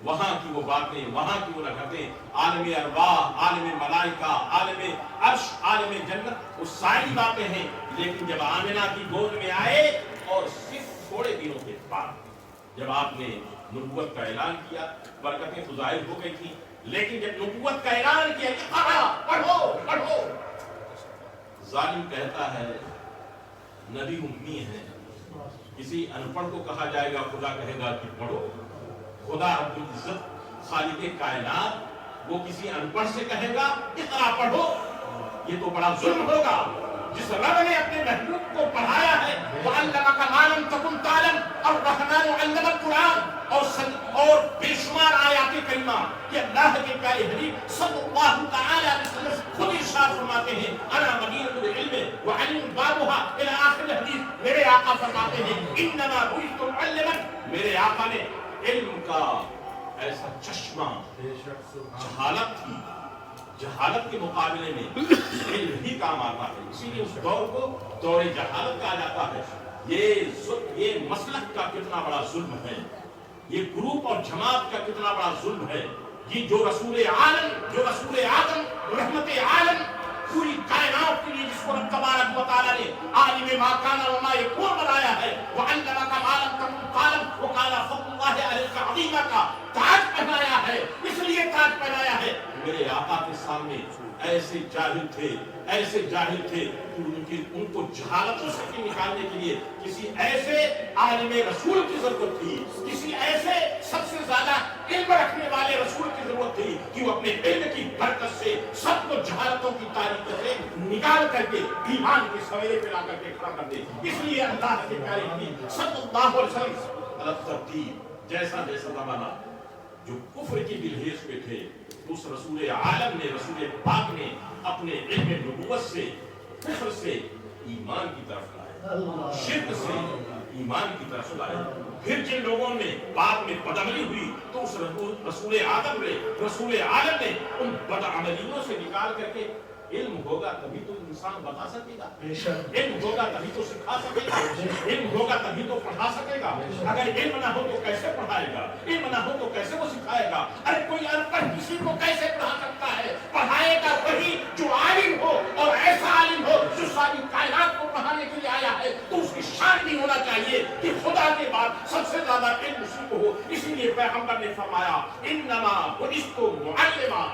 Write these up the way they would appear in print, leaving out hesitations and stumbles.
وہاں کی وہ باتیں، وہاں کی وہ نکتیں، عالم ارواح، عالم ملائکہ، عالم عرش، عالم جنت، وہ ساری باتیں ہیں. لیکن جب آمنہ کی گود میں آئے اور صرف تھوڑے دنوں کے بعد جب آپ نے نبوت کا اعلان کیا، برکتیں تو ظاہر ہو گئی تھی، لیکن جب نبوت کا اعلان کیا کہ پڑھو پڑھو، ظالم کہتا ہے نبی امی ہے. کسی ان پڑھ کو کہا جائے گا، خدا کہے گا کہ پڑھو. خدا رب العزت خالق کائنات وہ کسی ان پڑھ سے کہے گا اقرا پڑھو، یہ تو بڑا ظلم ہوگا. جس رب نے اپنے محبوب کو پڑھایا ہے وَعَلَّمَكَ مَا لَمْ تَكُنْ تَعْلَمْ الرحمن علم القرآن اور بے شمار آیات کریمہ کہ اللہ کے پیارے حبیب صلی اللہ تعالی علیہ وسلم خود ارشاد فرماتے ہیں انا مدینۃ العلم وعلم بابها الى آخر الحدیث. میرے آقا فرماتے ہیں انما بعثت معلما، میرے آقا نے علم کا ایسا چشمہ، جہالت تھی، جہالت کے مقابلے میں علم ہی کام آتا ہے. اسی لیے اس دور کو دور جہالت کہا جاتا ہے. یہ مسلک کا کتنا بڑا ظلم ہے، یہ گروپ اور جماعت کا کتنا بڑا ظلم ہے. یہ جو رسول آدم رحمت عالم پوری کائنات کے لیے جس کو رب تبارک و تعالی نے عالم ما کان و ما یکون بنایا ہے، وعلمک ما لم تکن تعلم وقال فضل اللہ علیک عظیما کا تاج پہنایا ہے. اس لیے تاج پہنایا ہے. میرے آقا کے سامنے ایسے جاہل تھے کہ ان کو جہالتوں سے نکالنے کے لیے کسی ایسے عالم رسول کی ضرورت تھی، کسی ایسے سب سے زیادہ علم رکھنے والے رسول کی ضرورت تھی کہ وہ اپنے علم کی برکت سے سب کو جہالتوں کی تاریخ سے نکال کر کے ایمان کے سویرے پہ لا کر کے کھڑا کر دے. اس لیے اللہ کے پیارے نبی صلی اللہ علیہ وسلم ترتیب جیسا زمانہ جو کفر کی بلحیظ پہ تھے، اس رسول عالم نے، رسول پاک نے اپنے علم نبوت سے کفر سے ایمان کی طرف لائے، شرک سے ایمان کی طرف لائے. پھر جن لوگوں نے بعد میں بدعملی ہوئی تو اس رسول عالم نے ان بدعملیوں سے نکال کر کے علم ہوگا تبھی تو انسان بتا سکے گا، علم ہوگا تبھی تو سکھا سکے گا، علم ہوگا تبھی تو پڑھا سکے گا. اگر علم نہ ہو تو کیسے پڑھائے گا، علم نہ ہو تو کیسے وہ سکھائے گا. ارے کوئی ان پڑھ کسی کو کیسے پڑھا سکتا ہے؟ پڑھائے گا وہی جو عالم ہو، اور ایسا عالم ہو جو ساری کائنات کو پڑھانے کے لیے آیا ہے. تو اس کی شان بھی ہونا چاہیے کہ خدا کے بعد سب سے زیادہ علم اسی کو ہو. اسی لیے پیغمبر نے فرمایا انما بعثت معلما.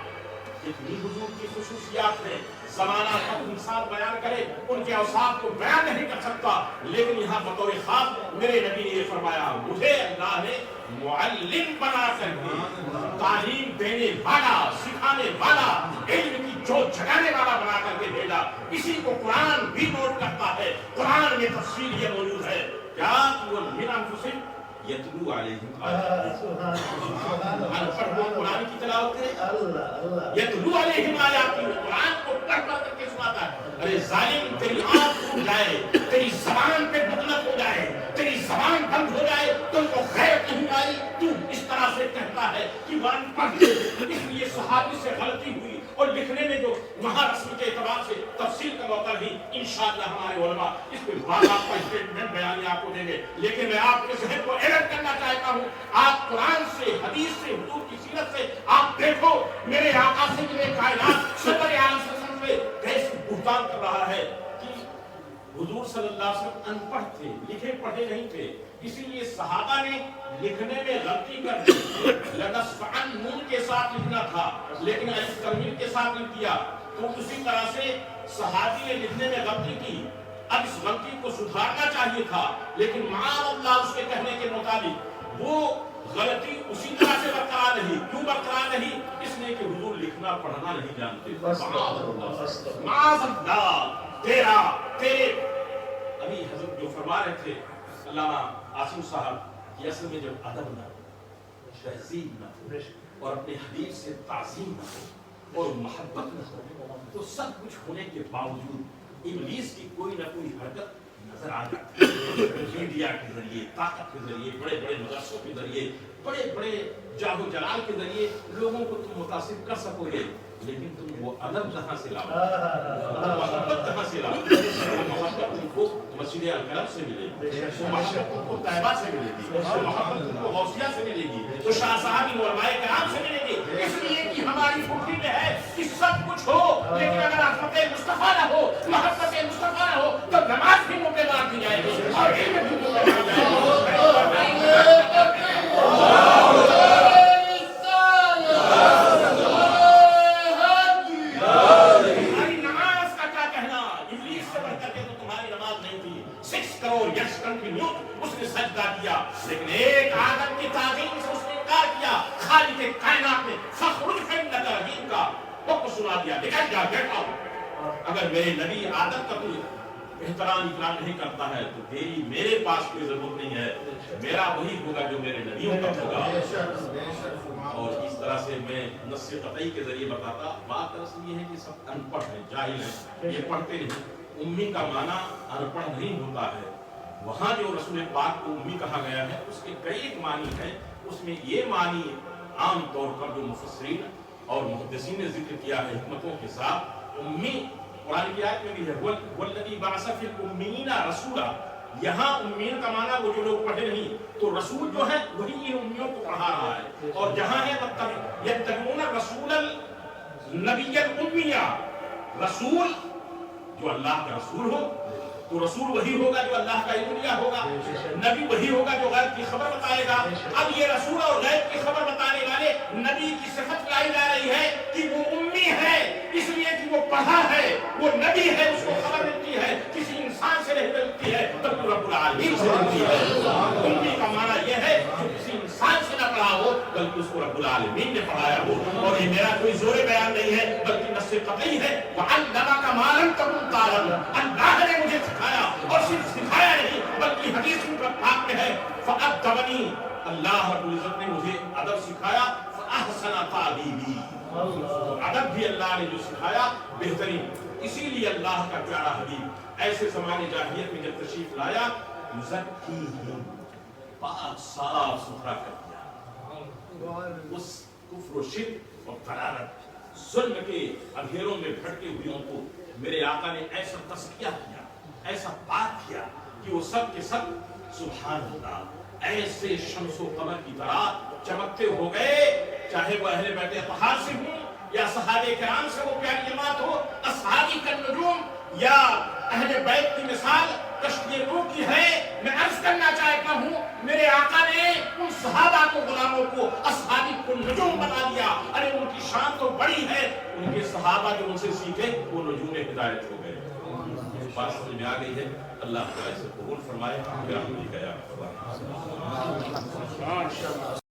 اتنی حضور کی خصوصیات ہیں، زمانہ تک انسان بیان کرے ان کے اوصاف کو بیان نہیں کر سکتا. لیکن یہاں بطور خاص میرے نبی نے یہ فرمایا مجھے اللہ نے معلم بنا کر کے تعلیم دینے والا، سکھانے والا، علم کی جوت جگانے والا بنا کر کے بھیجا. اسی کو قرآن بھی نوٹ کرتا ہے. قرآن میں تفصیل یہ موجود ہے کیا وہ من انفسہم یتلو علیہم آیاتہ. قرآن کی تلاوت کرے، یتلو علیہم آیاتہ، قرآن کو پڑھ پڑھ کر کے سناتا ہے. ارے ظالم تیری آنکھ کھل جائے، تیری زبان پہ بطلت ہو جائے، تیری زبان بند ہو جائے، تم کو غیرت نہیں آئی، تو اس طرح سے کہتا ہے کہ وہ ان پڑھ. اس لیے صحابی سے غلطی ہوئی اور لکھنے میں جو وہاں رسم کے اعتبار سے تفصیل کا موقع نہیں. انشاءاللہ ہمارے علماء اس پہ آپ کا اسٹیٹمنٹ بیانی آپ کو دیں گے. لیکن میں آپ کے ذہن کو ایڈٹ کرنا چاہتا ہوں. آپ قرآن سے، حدیث سے، حضور کی سیرت سے آپ دیکھو میرے آقا سے میرے کائنات سرور عالم صلی اللہ علیہ وسلم سے کیسے بہتان کر رہا ہے کہ حضور صلی اللہ علیہ وسلم ان پڑھ تھے، لکھے پڑھے نہیں تھے. اسی لیے صحابہ نے لکھنے میں غلطی کر دی. لنصفعن نون کے ساتھ لکھنا تھا لیکن الف تنوین کے ساتھ لکھ دیا. تو اسی طرح سے صحابی نے لکھنے میں غلطی کی. اب اس غلطی کو سدھارنا چاہیے تھا لیکن معاذ اللہ اس کے کہنے کے مطابق وہ غلطی اسی طرح سے برقرار رہی. کیوں برقرار رہی؟ اس لیے کہ حضور لکھنا پڑھنا نہیں جانتے. معاذ اللہ تیرے ابھی حضرت جو فرما رہے تھے علامہ عاصم صاحب کہ اصل میں جب ادب نہ ہو، تہذیب نہ ہو اور اپنے حبیب سے تعظیم نہ ہو اور محبت نہ ہو تو سب کچھ ہونے کے باوجود ابلیس کی کوئی نہ کوئی حرکت نظر آ جاتی ہے. میڈیا کے ذریعے، طاقت کے ذریعے، بڑے بڑے مدرسوں کے ذریعے، بڑے بڑے جاہ و جلال کے ذریعے لوگوں کو تم متاثر کر سکو گے. لیکن تم وہ ادب کہاں سے لاؤ، محبت کہاں سے لاؤ؟ وہ محبت تم کو مسجد الکرم سے ملے گی، وہ محبت تم کو طیبہ سے ملے گی، وہ محبت تم کو غوثیہ سے ملے گی. تو شاہ صاحب علماء کہ سب کچھ ہو لیکن اگر عظمت مصطفیٰ نہ ہو، محبت مصطفیٰ نہ ہو تو نماز بھی منہ پہ مار دی جائے گی اور علم بھی منہ پہ مار دی جائے گی۔ اس نے سجدہ کیا لیکن ایک آدم کی تعظیم سے اس نے انکار کیا۔ خالق کائنات نے فخرج فإنک رجیم کا حکم سنا دیا، نکل جا بیٹھا ہو۔ اگر میرے نبی آدم کا کوئی احترام اکرام نہیں کرتا ہے تو تیری میرے پاس کوئی ضرورت نہیں ہے، میرا وہی ہوگا جو میرے نبیوں کا ہوگا۔ اور اس طرح سے میں نص قطعی کے ذریعے بتاتا، بات دراصل یہ ہے کہ سب ان پڑھ ہیں، جاہل ہیں، یہ پڑھتے نہیں۔ امی کا معنی ان پڑھ نہیں ہوتا ہے۔ وہاں جو رسول پاک کو امی کہا گیا ہے اس کے کئی ایک معنی ہیں، اس میں یہ معنی عام طور پر جو مفسرین اور محدثین نے ذکر کیا ہے حکمتوں کے ساتھ، امی قرآن کی آیت میں بھی ہے وَالَّذِي بَعَثَ فِي الْأُمِّيِّينَ رَسُولًا، یہاں امیین کا معنی وہ جو لوگ پڑھے نہیں تو رسول جو ہے وہی ان امیوں کو پڑھا رہا ہے، اور جہاں ہے يَتَّبِعُونَ الرَّسُولَ النَّبِيَّ الْأُمِّيَّ، رسول جو اللہ کا رسول ہو تو رسول وہی ہوگا جو اللہ کا علم لیا ہوگا، نبی وہی ہوگا جو غیب کی خبر بتائے گا۔ اب یہ رسول اور غیب کی خبر بتانے والے نبی کی صفت لائی جا رہی ہے کہ وہ امی ہے، اس لیے کہ وہ پڑھا ہے، وہ نبی ہے، اس کو خبر ملتی ہے، کسی انسان سے نہیں ملتی ہے بلکہ رب العالمین سے ملتی ہے۔ امی کا معنی یہ ہے جو کسی انسان سے نہ پڑھا ہو بلکہ اس کو رب العالمین نے پڑھایا ہو۔ اور یہ میرا کوئی زور بیان نہیں ہے بلکہ نص قطعی ہے، وَعَلَّمَكَ مَا لَمْ تَكُن تَعْلَمُ، اللہ نے مجھے سکھایا، اور صرف سکھایا نہیں بلکہ حدیث پاک میں ہے فَأَدَّبَنِي، اللہ رب العزت نے مجھے ادب سکھایا، فَأَحْسَنَ تَعْدِيبِي، ادب بھی اللہ نے جو سکھایا بہترین۔ اسی لیے اللہ کا پیارا حبیب ایسے زمانے جاہلیت میں جب تشریف لایا، یزکیہم، پاک صاف ستھرا کر دیا، اس کفر و شرک اور ضلالت ظلم کے اندھیروں میں بھٹکے ہوئے کو میرے آقا نے ایسا تزکیہ کیا، ایسا پاک کیا کہ وہ سب کے سب سبحان اللہ ایسے شمس و قمر کی طرح چمکتے ہو گئے، چاہے وہ اہل بیت اطہار سے ہوں یا صحابہ کرام سے وہ پیاری جماعت ہو، اصحابی کا نجوم یا اہل بیت کی مثال کشتی نوح کی ہے۔ میں عرض کرنا چاہتا ہوں میرے آقا نے ان صحابہ کو، غلاموں کو، اصحابی کو نجوم بنا دیا۔ ارے ان کی شان تو بڑی ہے، ان کے صحابہ جو ان سے سیکھے وہ نجوم ہدایت ہو گئے۔ بات سمجھ میں آ گئی ہے، اللہ تعالیٰ سے قبول فرمائے۔